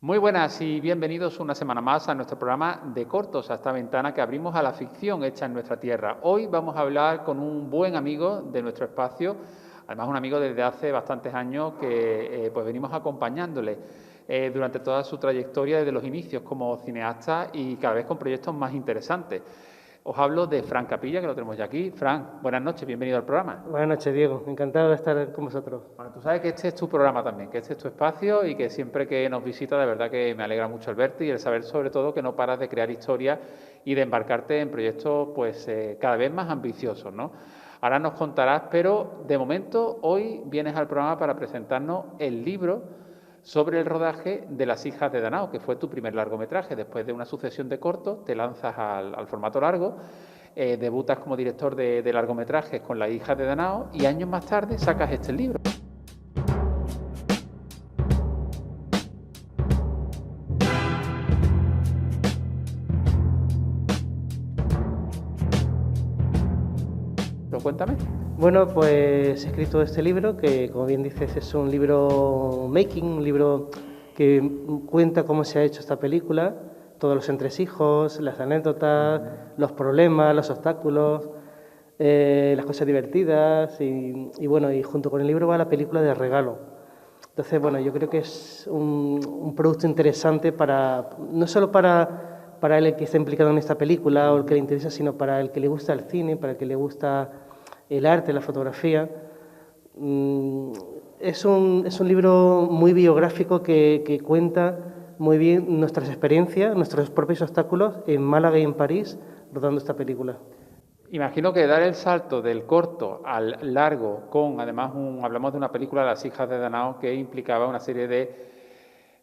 Muy buenas y bienvenidos una semana más a nuestro programa de cortos, a esta ventana que abrimos a la ficción hecha en nuestra tierra. Hoy vamos a hablar con un buen amigo de nuestro espacio, además un amigo desde hace bastantes años que pues venimos acompañándole durante toda su trayectoria desde los inicios como cineasta y cada vez con proyectos más interesantes. Os hablo de Fran Capilla, que lo tenemos ya aquí. Fran, buenas noches, bienvenido al programa. Buenas noches, Diego. Encantado de estar con vosotros. Bueno, tú sabes que este es tu programa también, que este es tu espacio y que siempre que nos visitas, de verdad que me alegra mucho el verte y el saber sobre todo que no paras de crear historias y de embarcarte en proyectos pues cada vez más ambiciosos, ¿no? Ahora nos contarás, pero de momento hoy vienes al programa para presentarnos el libro sobre el rodaje de Las hijas de Danao, que fue tu primer largometraje. Después de una sucesión de cortos, te lanzas al formato largo, debutas como director de largometrajes con Las hijas de Danao y años más tarde sacas este libro. Cuéntame. Bueno, pues he escrito este libro que, como bien dices, es un libro making, un libro que cuenta cómo se ha hecho esta película, todos los entresijos, las anécdotas, los problemas, los obstáculos, las cosas divertidas y bueno, y junto con el libro va la película de regalo. Entonces, bueno, yo creo que es un producto interesante no solo para el que está implicado en esta película o el que le interesa, sino para el que le gusta el cine, para el que le gusta el arte, la fotografía. Es un libro muy biográfico que cuenta muy bien nuestras experiencias, nuestros propios obstáculos en Málaga y en París rodando esta película. Imagino que dar el salto del corto al largo con, además, hablamos de una película, Las hijas de Danao, que implicaba una serie de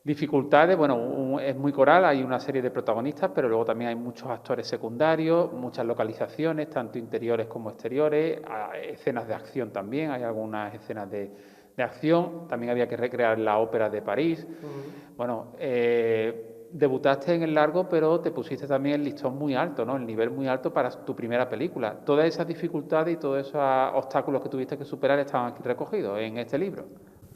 dificultades. Bueno, es muy coral, hay una serie de protagonistas, pero luego también hay muchos actores secundarios, muchas localizaciones, tanto interiores como exteriores, escenas de acción también, hay algunas escenas de acción, también había que recrear la ópera de París. Bueno, debutaste en el largo, pero te pusiste también el listón muy alto, ¿no? El nivel muy alto para tu primera película. Todas esas dificultades y todos esos obstáculos que tuviste que superar estaban aquí recogidos en este libro.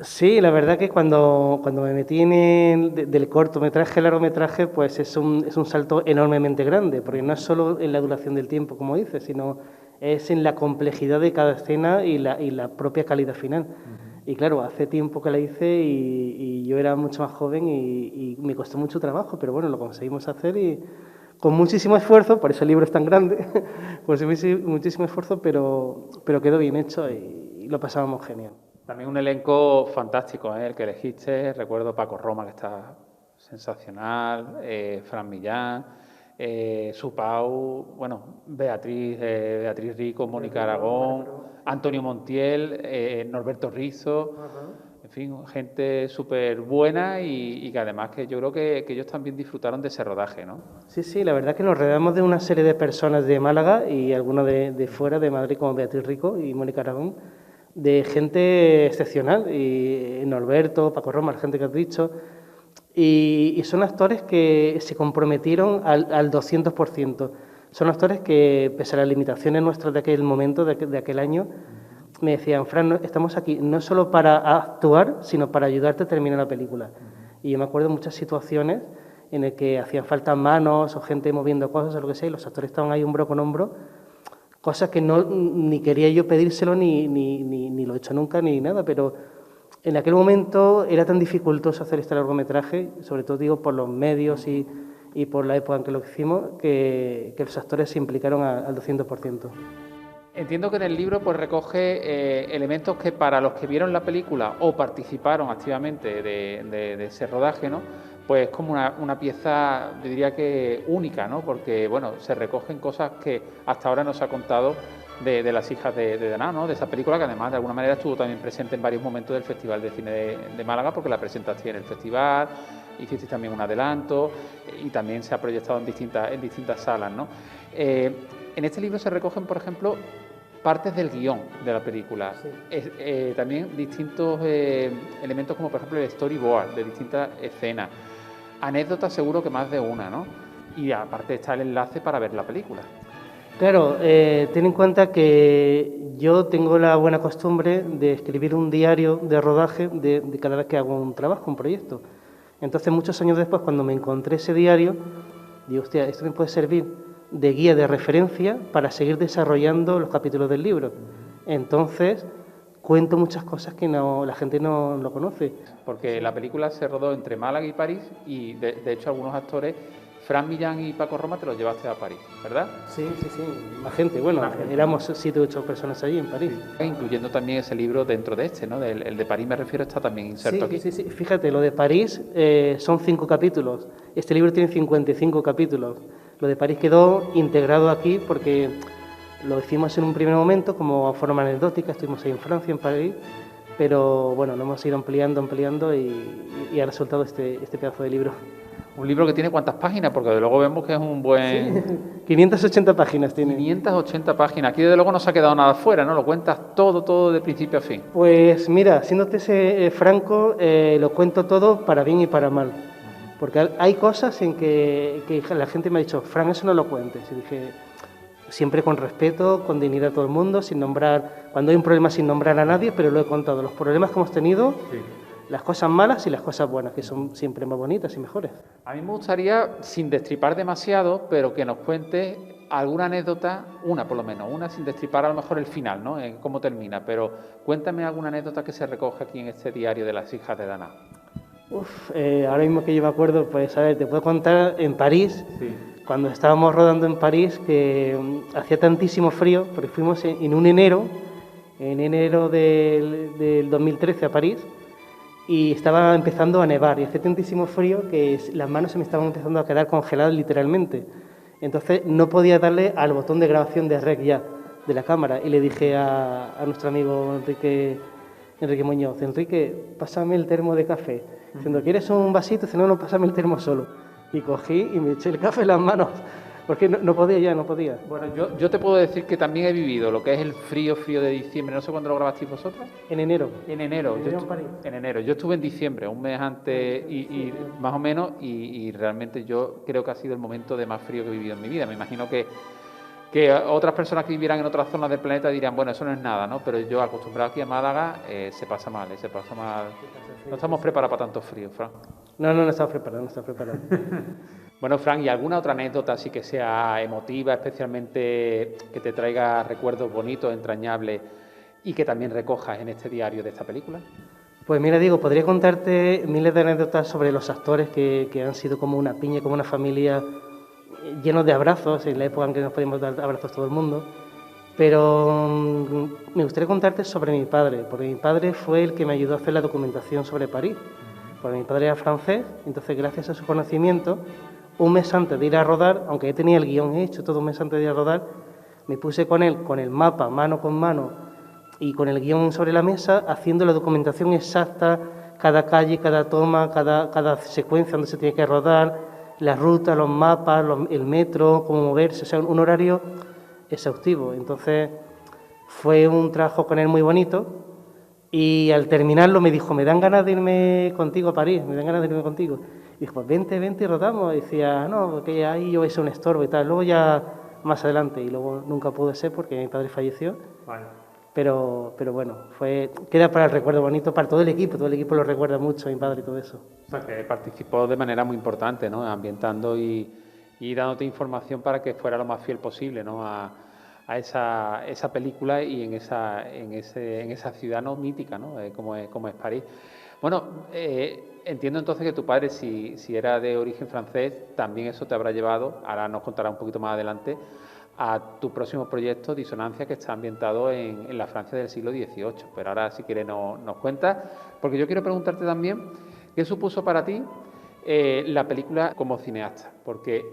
Sí, la verdad que cuando me metí del cortometraje al largometraje, pues es un salto enormemente grande, porque no es solo en la duración del tiempo, como dices, sino es en la complejidad de cada escena y la propia calidad final. Y claro, hace tiempo que la hice y yo era mucho más joven y me costó mucho trabajo, pero bueno, lo conseguimos hacer y con muchísimo esfuerzo, por eso el libro es tan grande, pues muchísimo esfuerzo, pero quedó bien hecho y lo pasábamos genial. También un elenco fantástico, el que elegiste. Recuerdo Paco Roma, que está sensacional, Fran Millán, Supau, bueno, Beatriz Rico, Mónica Aragón, Antonio Montiel, Norberto Rizo, en fin, gente súper buena y que además que yo creo que ellos también disfrutaron de ese rodaje, ¿no? Sí, la verdad que nos rodeamos de una serie de personas de Málaga y algunos de fuera, de Madrid, como Beatriz Rico y Mónica Aragón, de gente excepcional, y Norberto, Paco Roma, la gente que has dicho, y son actores que se comprometieron al 200%. Son actores que, pese a las limitaciones nuestras de aquel momento, de aquel año, me decían, Fran, estamos aquí no solo para actuar, sino para ayudarte a terminar la película. Y yo me acuerdo de muchas situaciones en las que hacían falta manos o gente moviendo cosas o lo que sea, y los actores estaban ahí hombro con hombro, cosas que ni quería yo pedírselo, ni lo he hecho nunca, ni nada, pero en aquel momento era tan dificultoso hacer este largometraje, sobre todo digo por los medios y por la época en que lo hicimos, que los actores se implicaron al 200%. Entiendo que en el libro pues recoge elementos que para los que vieron la película o participaron activamente de ese rodaje, ¿no? Pues como una pieza, yo diría que única, ¿no? Porque, bueno, se recogen cosas que hasta ahora no se ha contado de Las hijas de Danao, ¿no? De esa película que además de alguna manera estuvo también presente en varios momentos del Festival de Cine de Málaga, porque la presentaste en el festival, hiciste también un adelanto y también se ha proyectado en distintas salas, ¿no? En este libro se recogen, por ejemplo, partes del guión de la película. Sí. También distintos elementos como, por ejemplo, el storyboard de distintas escenas. Anécdotas seguro que más de una, ¿no? Y aparte está el enlace para ver la película. Claro, ten en cuenta que yo tengo la buena costumbre de escribir un diario de rodaje de cada vez que hago un trabajo, un proyecto. Entonces, muchos años después, cuando me encontré ese diario, digo, hostia, esto me puede servir de guía de referencia para seguir desarrollando los capítulos del libro. Entonces, cuento muchas cosas que la gente no lo conoce. Porque la película se rodó entre Málaga y París y, de hecho, algunos actores, Fran Millán y Paco Roma, te los llevaste a París, ¿verdad? Sí, más gente. Bueno, éramos 7 u 8 personas allí en París. Incluyendo también ese libro dentro de este, ¿no? El de París, me refiero, está también inserto aquí. Sí. Fíjate, lo de París son 5 capítulos. Este libro tiene 55 capítulos. Lo de París quedó integrado aquí porque lo hicimos en un primer momento como forma anecdótica. Estuvimos ahí en Francia, en París, pero bueno, lo hemos ido ampliando y ha resultado este pedazo de libro. Un libro que tiene ¿cuántas páginas? Porque de luego vemos que es un buen... Sí, 580 páginas tiene. 580 páginas. Aquí desde luego no se ha quedado nada fuera, ¿no? Lo cuentas todo de principio a fin. Pues mira, siéndote franco, lo cuento todo para bien y para mal. Porque hay cosas en que la gente me ha dicho, Fran, eso no lo cuentes. Y dije, siempre con respeto, con dignidad a todo el mundo, sin nombrar, cuando hay un problema sin nombrar a nadie, pero lo he contado. Los problemas que hemos tenido... Sí. Las cosas malas y las cosas buenas, que son siempre más bonitas y mejores. A mí me gustaría, sin destripar demasiado, pero que nos cuente alguna anécdota, una por lo menos, una sin destripar a lo mejor el final, ¿no? Cómo termina, pero cuéntame alguna anécdota que se recoge aquí en este diario de las hijas de Daná. Ahora mismo que yo me acuerdo, pues a ver, te puedo contar en París, sí. Cuando estábamos rodando en París, que hacía tantísimo frío, porque fuimos en enero del 2013 a París, y estaba empezando a nevar y hacía tantísimo frío que las manos se me estaban empezando a quedar congeladas literalmente. Entonces no podía darle al botón de grabación de rec ya de la cámara y le dije a nuestro amigo Enrique Muñoz, Enrique, pásame el termo de café. Diciendo, ¿quieres un vasito? Dice, no, pásame el termo solo. Y cogí y me eché el café en las manos. Porque no podía. Bueno, yo te puedo decir que también he vivido lo que es el frío de diciembre. No sé cuándo lo grabasteis vosotros. En enero. En enero. En enero. Yo estuve en diciembre, un mes antes y más o menos, y realmente yo creo que ha sido el momento de más frío que he vivido en mi vida. Me imagino que otras personas que vivieran en otras zonas del planeta dirían, bueno, eso no es nada, ¿no? Pero yo, acostumbrado aquí a Málaga, se pasa mal. No estamos preparados para tanto frío, Fran. No estamos preparados. Bueno, Fran, ¿y alguna otra anécdota así que sea emotiva, especialmente que te traiga recuerdos bonitos, entrañables y que también recojas en este diario de esta película? Pues mira, Diego, podría contarte miles de anécdotas sobre los actores que han sido como una piña, como una familia, llenos de abrazos, en la época en que nos podíamos dar abrazos todo el mundo. Pero me gustaría contarte sobre mi padre, porque mi padre fue el que me ayudó a hacer la documentación sobre París. Porque mi padre era francés, entonces gracias a su conocimiento, un mes antes de ir a rodar, aunque ya tenía el guión hecho, todo un mes antes de ir a rodar, me puse con él, con el mapa, mano con mano, y con el guión sobre la mesa, haciendo la documentación exacta, cada calle, cada toma, cada secuencia donde se tiene que rodar, la ruta, los mapas, el metro, cómo moverse, o sea, un horario exhaustivo. Entonces fue un trabajo con él muy bonito, y al terminarlo me dijo, me dan ganas de irme contigo a París, Y dijo, pues vente y rodamos. Y decía, no, porque ahí yo voy a ser un estorbo y tal. Luego ya más adelante, y luego nunca pude ser porque mi padre falleció. Vale. Pero bueno, queda para el recuerdo bonito, para todo el equipo lo recuerda mucho, mi padre y todo eso. O sea, que participó de manera muy importante, ¿no? Ambientando y dándote información para que fuera lo más fiel posible, ¿no? A esa película y en esa ciudad, ¿no? Mítica, ¿no? Como es París. Bueno, entiendo entonces que tu padre, si era de origen francés, también eso te habrá llevado, ahora nos contará un poquito más adelante, a tu próximo proyecto, Disonancia, que está ambientado en la Francia del siglo XVIII. Pero ahora, si quieres, nos cuentas, porque yo quiero preguntarte también, ¿qué supuso para ti la película como cineasta? Porque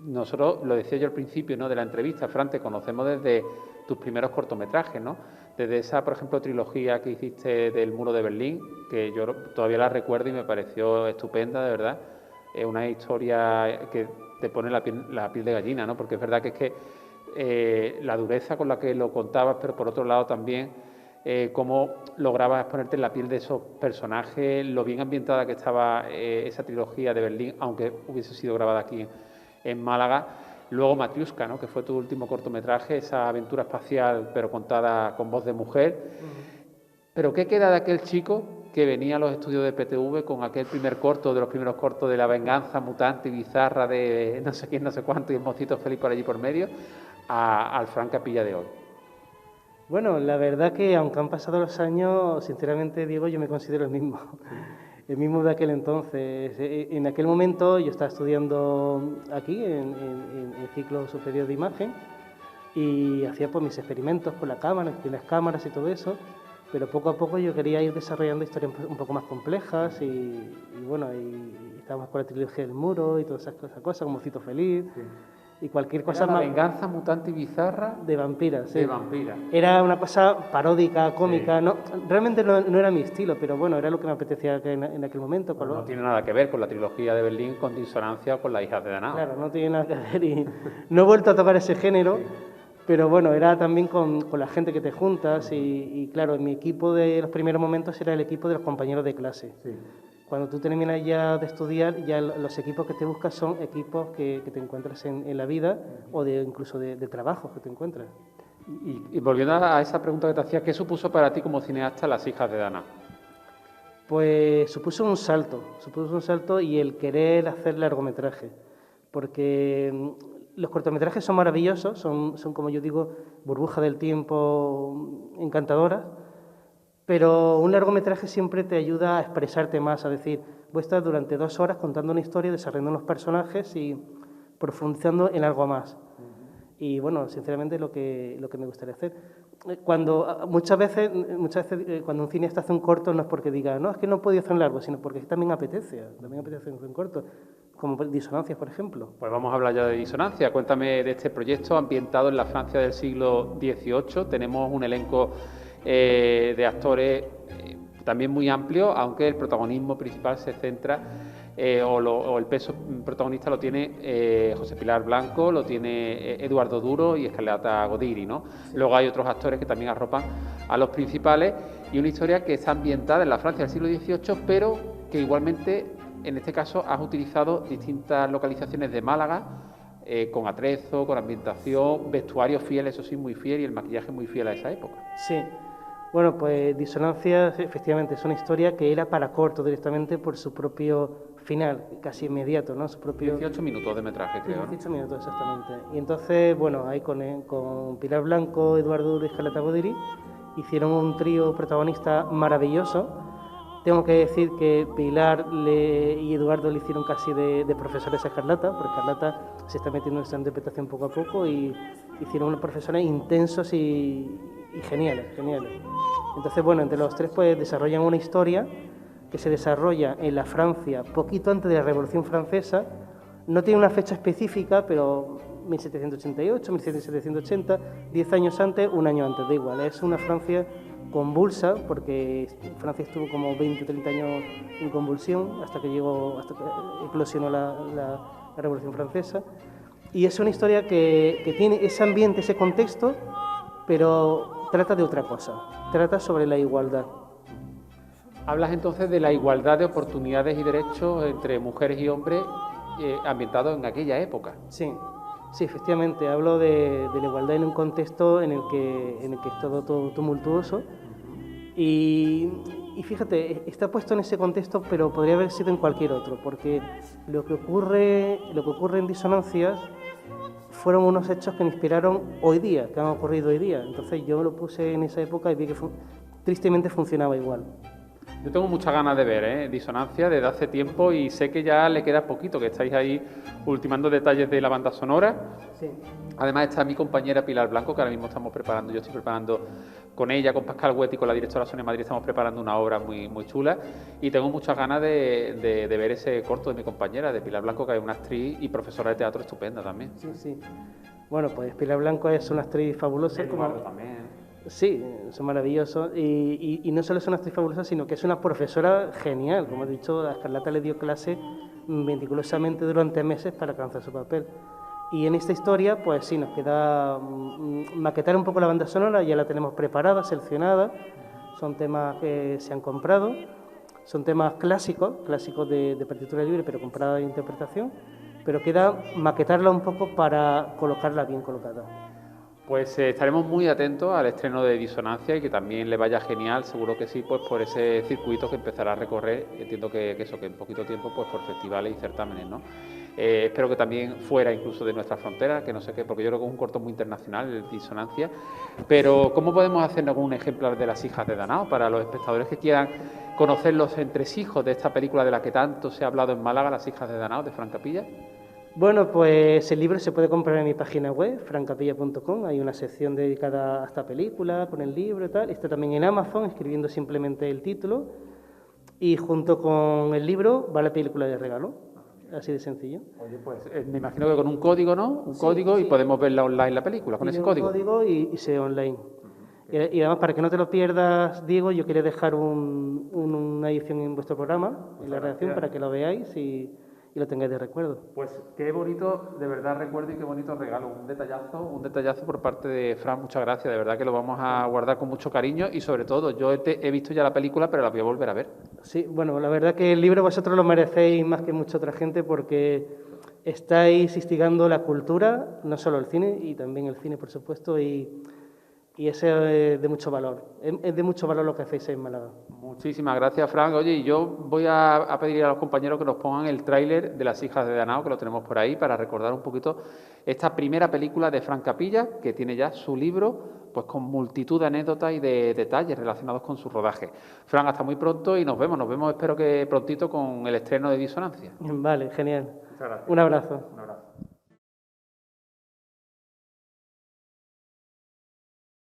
nosotros, lo decía yo al principio, ¿no?, de la entrevista, Fran, te conocemos desde tus primeros cortometrajes, ¿no? Desde esa, por ejemplo, trilogía que hiciste del Muro de Berlín, que yo todavía la recuerdo y me pareció estupenda, de verdad. Es una historia que te pone la piel de gallina, ¿no? Porque es verdad que es que la dureza con la que lo contabas, pero por otro lado también cómo lograbas ponerte en la piel de esos personajes, lo bien ambientada que estaba esa trilogía de Berlín, aunque hubiese sido grabada aquí en Málaga. Luego Matriuska, ¿no?, que fue tu último cortometraje, esa aventura espacial pero contada con voz de mujer. Pero ¿qué queda de aquel chico que venía a los estudios de PTV con aquel primer corto, de los primeros cortos de La venganza mutante y bizarra de no sé quién, no sé cuánto, y el mocito feliz por allí por medio, al Fran Capilla de hoy. Bueno, la verdad que aunque han pasado los años, sinceramente, Diego, yo me considero el mismo. El mismo de aquel entonces. En aquel momento yo estaba estudiando aquí, en el ciclo superior de imagen, y hacía pues mis experimentos con la cámara, con las cámaras y todo eso, pero poco a poco yo quería ir desarrollando historias un poco más complejas y bueno, y estábamos con la trilogía del muro y todas esas cosas como Cito Feliz. Sí. Y cualquier cosa más. La venganza mutante y bizarra de vampiras, sí. De vampiras. Era una cosa paródica, cómica, sí. No, realmente no era mi estilo, pero bueno, era lo que me apetecía en aquel momento. No tiene nada que ver con la trilogía de Berlín, con Disonancia, con Las hijas de Danao. Claro, no tiene nada que ver y no he vuelto a tocar ese género, sí. Pero bueno, era también con la gente que te juntas y claro, en mi equipo de los primeros momentos era el equipo de los compañeros de clase. Sí. Cuando tú terminas ya de estudiar, ya los equipos que te buscas son equipos que te encuentras en la vida o incluso de trabajo que te encuentras. Y volviendo a esa pregunta que te hacía, ¿qué supuso para ti como cineasta Las hijas de Danao? Pues supuso un salto y el querer hacer largometraje, porque los cortometrajes son maravillosos, son como yo digo, burbuja del tiempo encantadoras, pero un largometraje siempre te ayuda a expresarte más, a decir, voy a estar durante 2 horas contando una historia, desarrollando unos personajes y profundizando en algo más. Y bueno, sinceramente lo que me gustaría hacer. Muchas veces cuando un cineasta hace un corto no es porque diga, no, es que no puedo hacer un largo, sino porque también apetece hacer un corto, como Disonancias, por ejemplo. Pues vamos a hablar ya de Disonancia. Cuéntame de este proyecto ambientado en la Francia del siglo XVIII. Tenemos un elenco de actores también muy amplio, aunque el protagonismo principal se centra o el peso protagonista lo tiene José Pilar Blanco, lo tiene Eduardo Duro y Escarlata Godiri, ¿no? Sí. Luego hay otros actores que también arropan a los principales y una historia que está ambientada en la Francia del siglo XVIII, pero que igualmente, en este caso, has utilizado distintas localizaciones de Málaga, con atrezo, con ambientación, vestuario fiel, eso sí, muy fiel, y el maquillaje muy fiel a esa época. Sí. Bueno, pues Disonancias, efectivamente, es una historia que era para corto directamente por su propio final, casi inmediato, ¿no? Su propio... 18 minutos de metraje, creo. 18 minutos, exactamente. Y entonces, bueno, ahí con Pilar Blanco, Eduardo Duro y Escarlata Godiri hicieron un trío protagonista maravilloso. Tengo que decir que Pilar y Eduardo le hicieron casi de profesores a Escarlata, porque Escarlata se está metiendo en esta interpretación poco a poco y hicieron unos profesores intensos y geniales. Entonces, bueno, entre los tres pues desarrollan una historia que se desarrolla en la Francia poquito antes de la Revolución Francesa. No tiene una fecha específica, pero 1788, 1780, 10 años antes, un año antes, da igual. Es una Francia convulsa, porque Francia estuvo como 20 o 30 años en convulsión hasta que eclosionó la Revolución Francesa. Y es una historia que tiene ese ambiente, ese contexto, pero trata de otra cosa, trata sobre la igualdad. Hablas entonces de la igualdad de oportunidades y derechos entre mujeres y hombres ambientados en aquella época. Sí, efectivamente, hablo de la igualdad en un contexto en el que es todo tumultuoso. Y fíjate, está puesto en ese contexto, pero podría haber sido en cualquier otro, porque lo que ocurre en Disonancias fueron unos hechos que me inspiraron hoy día, que han ocurrido hoy día. Entonces yo lo puse en esa época y vi que tristemente funcionaba igual. Yo tengo muchas ganas de ver Disonancia desde hace tiempo y sé que ya le queda poquito, que estáis ahí ultimando detalles de la banda sonora. Sí. Además está mi compañera Pilar Blanco, que ahora mismo estamos preparando, yo estoy preparando con ella, con Pascal Huetti, con la directora Sonia Madrid, estamos preparando una obra muy, muy chula y tengo muchas ganas de ver ese corto de mi compañera, de Pilar Blanco, que es una actriz y profesora de teatro estupenda también. Sí. Bueno, pues Pilar Blanco es una actriz fabulosa. Eduardo también. Sí, son maravillosos y no solo es una actriz fabulosa, sino que es una profesora genial. Como he dicho, a Escarlata le dio clase meticulosamente durante meses para alcanzar su papel. Y en esta historia, pues sí, nos queda maquetar un poco la banda sonora, ya la tenemos preparada, seleccionada, son temas que se han comprado, son temas clásicos de partitura libre, pero comprada de interpretación, pero queda maquetarla un poco para colocarla bien colocada. Pues estaremos muy atentos al estreno de Disonancia y que también le vaya genial, seguro que sí, pues por ese circuito que empezará a recorrer, entiendo que eso, que en poquito tiempo, pues por festivales y certámenes, ¿no? Espero que también fuera incluso de nuestras fronteras, que no sé qué, porque yo creo que es un corto muy internacional, el Disonancia, pero ¿cómo podemos hacernos un ejemplar de Las hijas de Danao para los espectadores que quieran conocer los entresijos de esta película de la que tanto se ha hablado en Málaga, Las hijas de Danao, de Fran Capilla? Bueno, pues el libro se puede comprar en mi página web, francapilla.com. Hay una sección dedicada a esta película, con el libro y tal. Está también en Amazon, escribiendo simplemente el título. Y junto con el libro va la película de regalo. Así de sencillo. Oye, pues me imagino que con un código, ¿no? Un código y podemos verla online la película, con ese código. Un código y se ve online. Y además, para que no te lo pierdas, Diego, yo quería dejar una edición en vuestro programa, en la redacción, para que lo veáis y lo tengáis de recuerdo. Pues qué bonito, de verdad recuerdo y qué bonito regalo, un detallazo por parte de Fran, muchas gracias, de verdad que lo vamos a guardar con mucho cariño y sobre todo, yo he visto ya la película, pero la voy a volver a ver. Sí, bueno, la verdad que el libro vosotros lo merecéis más que mucha otra gente porque estáis instigando la cultura, no solo el cine, y también el cine, por supuesto, y ese es de mucho valor. Es de mucho valor lo que hacéis en Málaga. Muchísimas gracias, Fran. Oye, y yo voy a pedir a los compañeros que nos pongan el tráiler de Las hijas de Danao, que lo tenemos por ahí, para recordar un poquito esta primera película de Fran Capilla, que tiene ya su libro, pues con multitud de anécdotas y de detalles relacionados con su rodaje. Fran, hasta muy pronto y nos vemos espero que prontito con el estreno de Disonancia. Vale, genial. Muchas gracias. Un abrazo. Un abrazo.